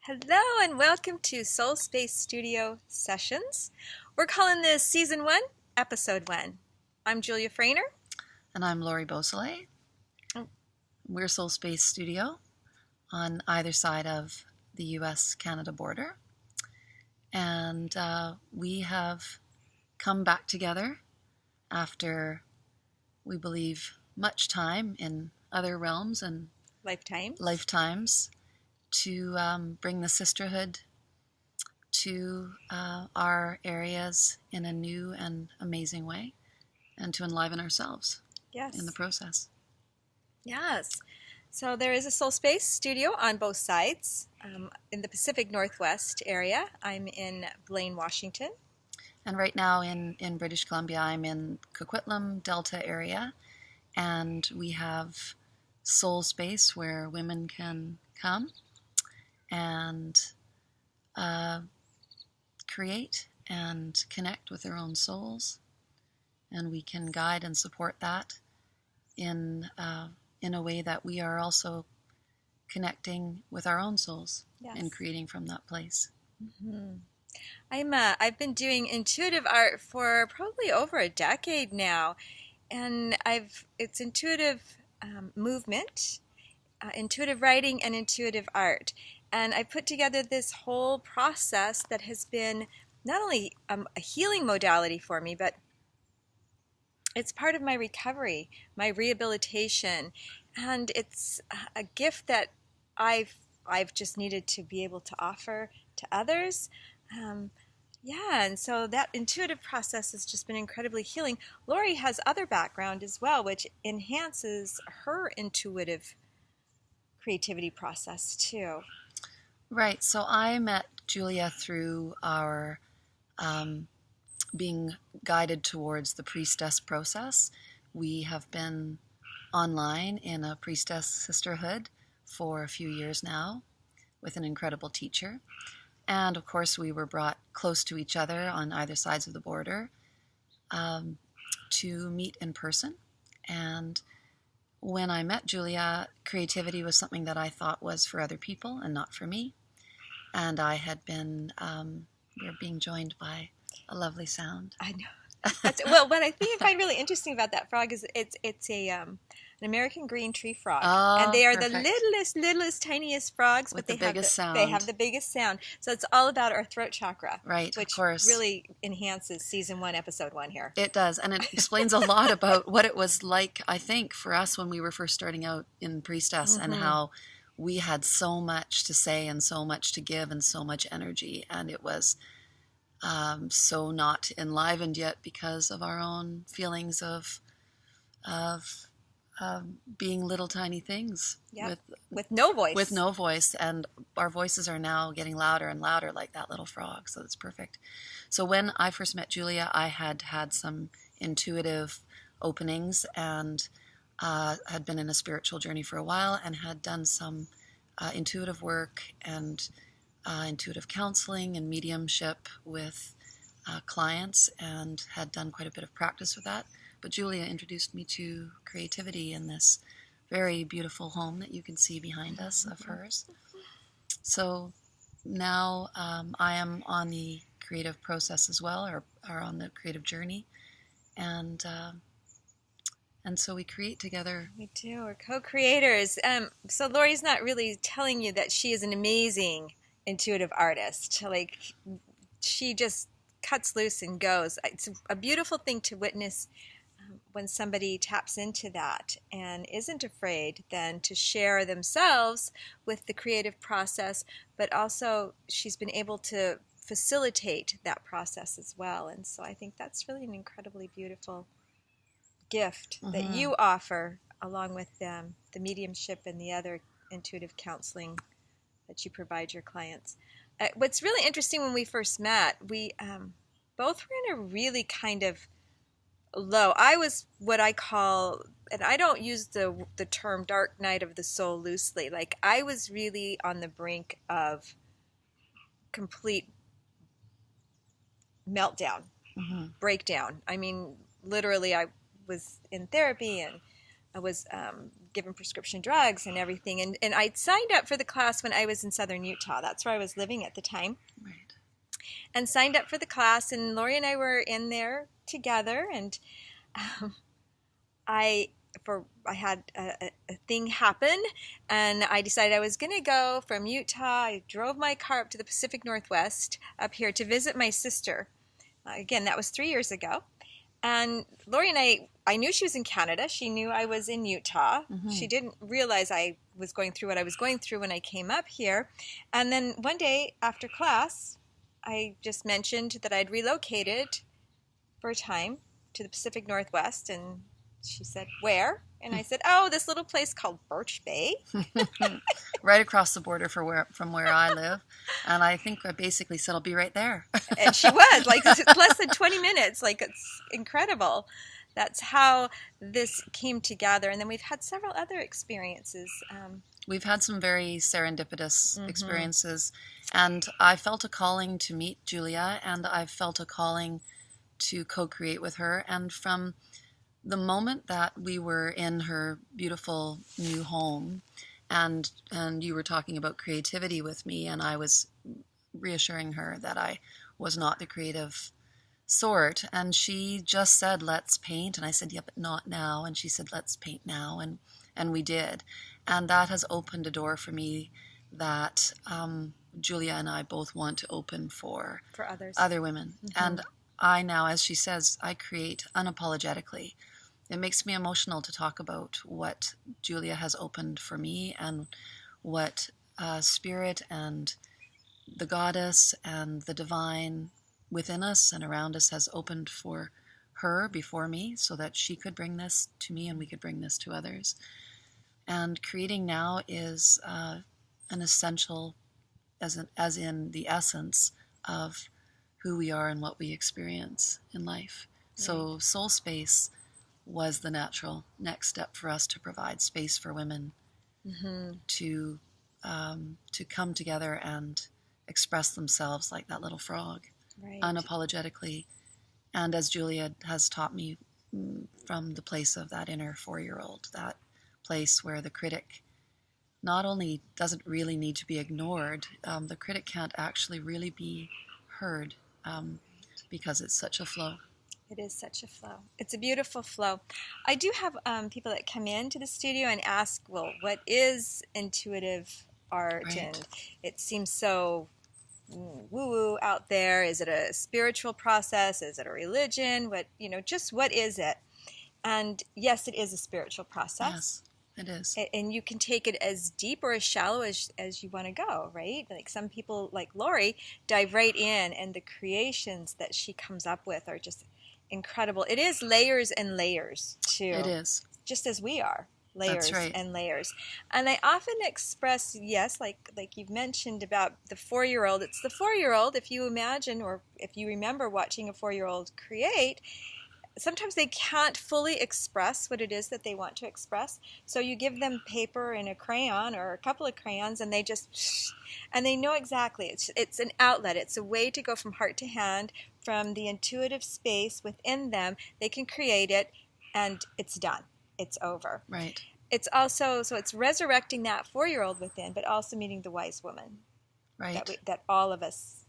Hello and welcome to Soul Space Studio Sessions. We're calling this Season 1, Episode 1. I'm Julia Frainer. And I'm Laurie Beausoleil. We're Soul Space Studio on either side of the US-Canada border. And we have come back together after, we believe, much time in other realms and lifetimes to bring the sisterhood to our areas in a new and amazing way, and to enliven ourselves in the process. Yes. So there is a Soul Space studio on both sides. In the Pacific Northwest area, I'm in Blaine, Washington. And right now in British Columbia, I'm in Coquitlam Delta area, and we have Soul Space where women can come and create and connect with their own souls, and we can guide and support that in a way that we are also connecting with our own souls and creating from that place. Mm-hmm. I've been doing intuitive art for probably over a decade now, and it's intuitive movement, intuitive writing, and intuitive art. And I put together this whole process that has been not only a healing modality for me, but it's part of my recovery, my rehabilitation, and it's a gift that I've just needed to be able to offer to others. And so that intuitive process has just been incredibly healing. Laurie has other background as well, which enhances her intuitive creativity process too. Right. So I met Julia through our being guided towards the Priestess process. We have been online in a Priestess sisterhood for a few years now with an incredible teacher. And of course, we were brought close to each other on either sides of the border to meet in person. And when I met Julia, creativity was something that I thought was for other people and not for me. And I had been, we were being joined by a lovely sound. I know. Well, what I find really interesting about that frog is it's an American green tree frog, and they are perfect. The littlest, tiniest frogs, with but the biggest sound. They have the biggest sound. So it's all about our throat chakra, right? Which of course. Really enhances Season 1, Episode 1 here. It does, and it explains a lot about what it was like, I think, for us when we were first starting out in Priestess, and how we had so much to say and so much to give and so much energy, and it was so not enlivened yet because of our own feelings of being little tiny things with no voice. With no voice, and our voices are now getting louder and louder like that little frog, so it's perfect. So when I first met Julia, I had some intuitive openings and had been in a spiritual journey for a while and had done some intuitive work and intuitive counseling and mediumship with clients, and had done quite a bit of practice with that. But Julia introduced me to creativity in this very beautiful home that you can see behind us of hers. So now I am on the creative process as well, or on the creative journey, and so we create together. We do. We're co-creators. So Laurie's not really telling you that she is an amazing intuitive artist. Like, she just cuts loose and goes. It's a beautiful thing to witness when somebody taps into that and isn't afraid then to share themselves with the creative process, but also she's been able to facilitate that process as well. And so I think that's really an incredibly beautiful gift that you offer, along with the mediumship and the other intuitive counseling that you provide your clients. What's really interesting, when we first met, we both were in a really kind of low. I was what I call, and I don't use the term dark night of the soul loosely, like I was really on the brink of complete meltdown, breakdown. I mean, literally, I was in therapy and I was given prescription drugs and everything. And I'd signed up for the class when I was in southern Utah. That's where I was living at the time. Right. And signed up for the class, and Laurie and I were in there together, and I had a thing happen, and I decided I was going to go from Utah. I drove my car up to the Pacific Northwest up here to visit my sister. Again, that was 3 years ago. And Laurie and I knew she was in Canada. She knew I was in Utah. Mm-hmm. She didn't realize I was going through what I was going through when I came up here. And then one day after class, I just mentioned that I'd relocated for a time to the Pacific Northwest, and she said, "Where?" And I said, "Oh, this little place called Birch Bay." Right across the border from where I live. And I think I basically said, "I'll be right there." And she was, like, less than 20 minutes. Like, it's incredible. That's how this came together. And then we've had several other experiences. We've had some very serendipitous experiences. And I felt a calling to meet Julia, and I felt a calling to co-create with her. And from the moment that we were in her beautiful new home, and you were talking about creativity with me, and I was reassuring her that I was not the creative sort, and she just said, "Let's paint." And I said, "Yeah, but not now." And she said, "Let's paint now." And we did. And that has opened a door for me that Julia and I both want to open for other women. Mm-hmm. And I now, as she says, I create unapologetically. It makes me emotional to talk about what Julia has opened for me, and what spirit and the goddess and the divine within us and around us has opened for her before me, so that she could bring this to me and we could bring this to others. And creating now is an essential, as in the essence of who we are and what we experience in life. Right. So Soul Space was the natural next step for us to provide space for women to come together and express themselves like that little frog, right, unapologetically. And as Julia has taught me, from the place of that inner 4-year-old, that place where the critic not only doesn't really need to be ignored, the critic can't actually really be heard, because it's such a flow. It is such a flow. It's a beautiful flow. I do have people that come into the studio and ask, well, what is intuitive art? Right. And it seems so woo-woo out there. Is it a spiritual process? Is it a religion? Just what is it? And yes, it is a spiritual process. Yes, it is. And you can take it as deep or as shallow as you want to go, right? Like some people, like Laurie, dive right in, and the creations that she comes up with are just incredible. It is layers and layers, too. It is. Just as we are. Layers. That's right. And layers. And I often express, yes, like you've mentioned about the 4-year-old. It's the 4-year-old, if you imagine, or if you remember watching a 4-year-old create, sometimes they can't fully express what it is that they want to express. So you give them paper and a crayon or a couple of crayons, and they know exactly. It's an outlet. It's a way to go from heart to hand, from the intuitive space within them. They can create it, and it's done. It's over. Right. It's also, so it's resurrecting that 4-year-old within, but also meeting the wise woman. Right. That all of us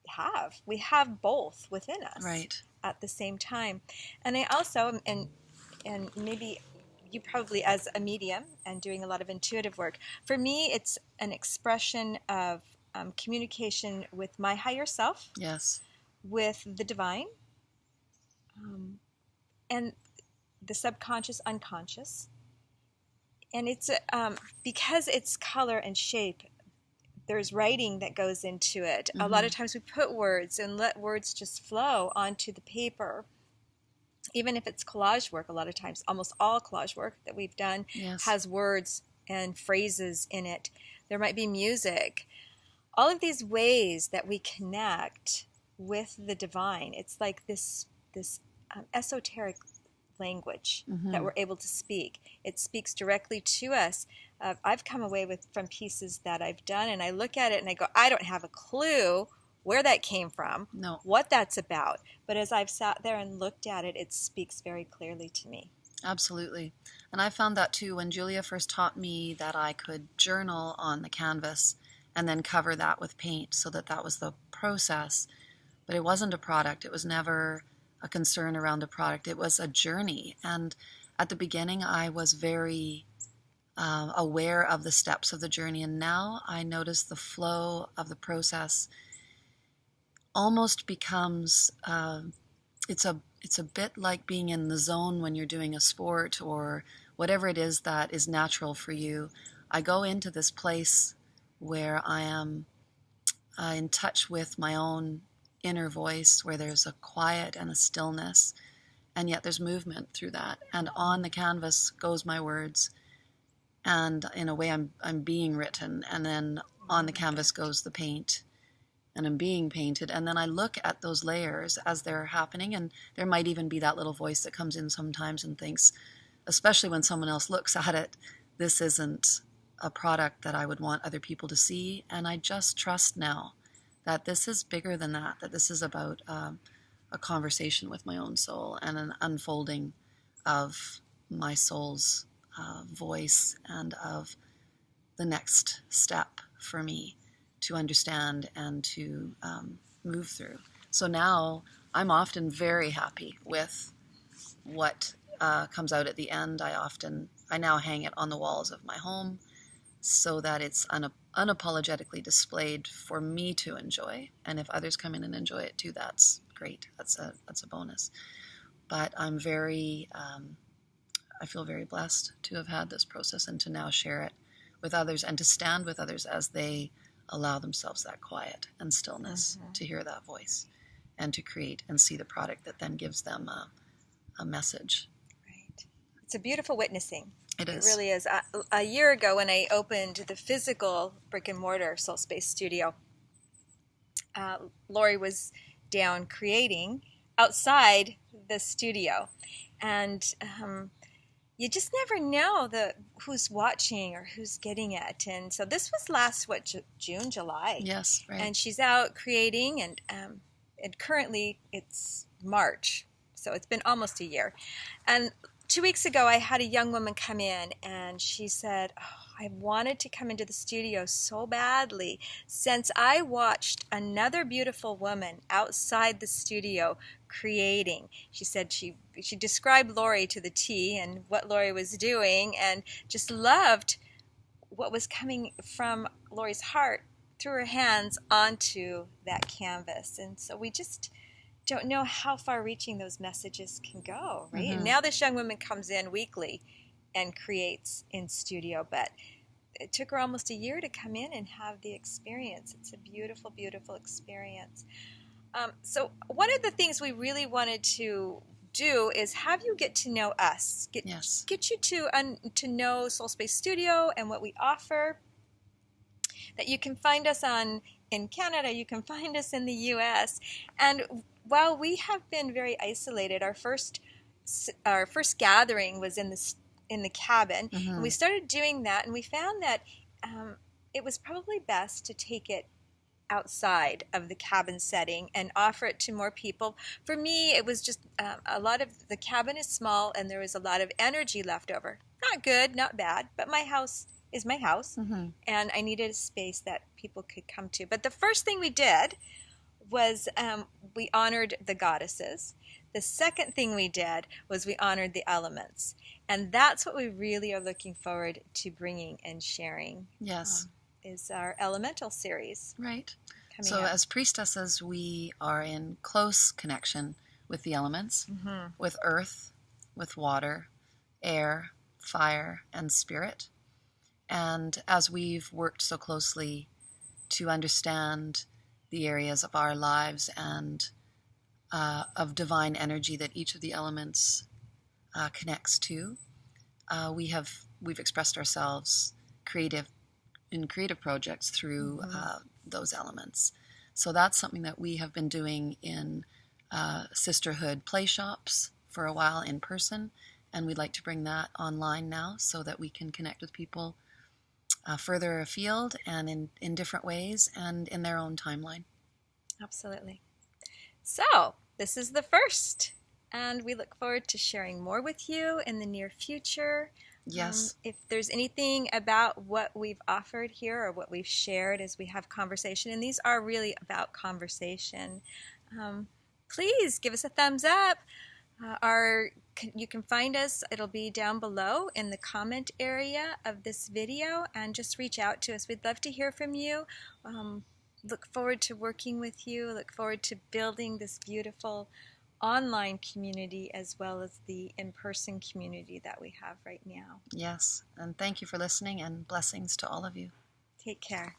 have. We have both within us. Right. At the same time. And I also, and maybe you probably, as a medium and doing a lot of intuitive work, for me it's an expression of communication with my higher self. Yes. With the divine, and the subconscious, unconscious. And it's because it's color and shape, there's writing that goes into it. Mm-hmm. A lot of times we put words and let words just flow onto the paper. Even if it's collage work, a lot of times, almost all collage work that we've done has words and phrases in it. There might be music. All of these ways that we connect with the divine, it's like this esoteric language that we're able to speak. It speaks directly to us. I've come away from pieces that I've done, and I look at it and I go, I don't have a clue where that came from, what that's about. But as I've sat there and looked at it, it speaks very clearly to me. Absolutely. And I found that too when Julia first taught me that I could journal on the canvas and then cover that with paint, so that that was the process. But it wasn't a product. It was never a concern around a product. It was a journey. And at the beginning, I was very aware of the steps of the journey. And now I notice the flow of the process almost becomes, it's a bit like being in the zone when you're doing a sport or whatever it is that is natural for you. I go into this place where I am in touch with my own inner voice, where there's a quiet and a stillness, and yet there's movement through that. And on the canvas goes my words, and in a way I'm being written, and then on the canvas goes the paint, and I'm being painted. And then I look at those layers as they're happening, and there might even be that little voice that comes in sometimes and thinks, especially when someone else looks at it, this isn't a product that I would want other people to see. And I just trust now that this is bigger than that, that this is about a conversation with my own soul and an unfolding of my soul's voice and of the next step for me to understand and to move through. So now I'm often very happy with what comes out at the end. I now hang it on the walls of my home so that it's unapologetically displayed for me to enjoy. And if others come in and enjoy it too, that's great. That's a bonus. But I'm I feel very blessed to have had this process and to now share it with others and to stand with others as they allow themselves that quiet and stillness to hear that voice and to create and see the product that then gives them a message. Right. It's a beautiful witnessing. It is. It really is. A year ago when I opened the physical brick and mortar Soul Space studio, Laurie was down creating outside the studio. And you just never know who's watching or who's getting it. And so this was last, June, July? Yes, right. And she's out creating, and currently it's March. So it's been almost a year. And 2 weeks ago, I had a young woman come in, and she said, I wanted to come into the studio so badly since I watched another beautiful woman outside the studio creating. She said she described Laurie to the T and what Laurie was doing, and just loved what was coming from Laurie's heart through her hands onto that canvas. And so we just don't know how far reaching those messages can go, right? And now this young woman comes in weekly and creates in studio, but it took her almost a year to come in and have the experience. It's a beautiful, beautiful experience. So one of the things we really wanted to do is have you get to know us, get you to know Soul Space Studio and what we offer. That you can find us in Canada, you can find us in the U.S. And while we have been very isolated, our first gathering was in the cabin, and we started doing that, and we found that it was probably best to take it outside of the cabin setting and offer it to more people. For me, it was just a lot of the cabin is small, and there was a lot of energy left over. Not good, not bad, but my house is my house, and I needed a space that people could come to. But the first thing we did was we honored the goddesses. The second thing we did was we honored the elements. And that's what we really are looking forward to bringing and sharing. Yes. Is our elemental series. Right. So up. As priestesses, we are in close connection with the elements, with earth, with water, air, fire, and spirit. And as we've worked so closely to understand the areas of our lives and of divine energy that each of the elements connects to, we've expressed ourselves in creative projects through those elements. So that's something that we have been doing in sisterhood play shops for a while in person, and we'd like to bring that online now so that we can connect with people further afield and in different ways and in their own timeline. Absolutely. So this is the first And we look forward to sharing more with you in the near future. Yes. If there's anything about what we've offered here or what we've shared as we have conversation, and these are really about conversation, please give us a thumbs up. You can find us, it'll be down below in the comment area of this video, and just reach out to us. We'd love to hear from you. Look forward to working with you. Look forward to building this beautiful online community as well as the in-person community that we have right now. Yes. And thank you for listening, and blessings to all of you. Take care.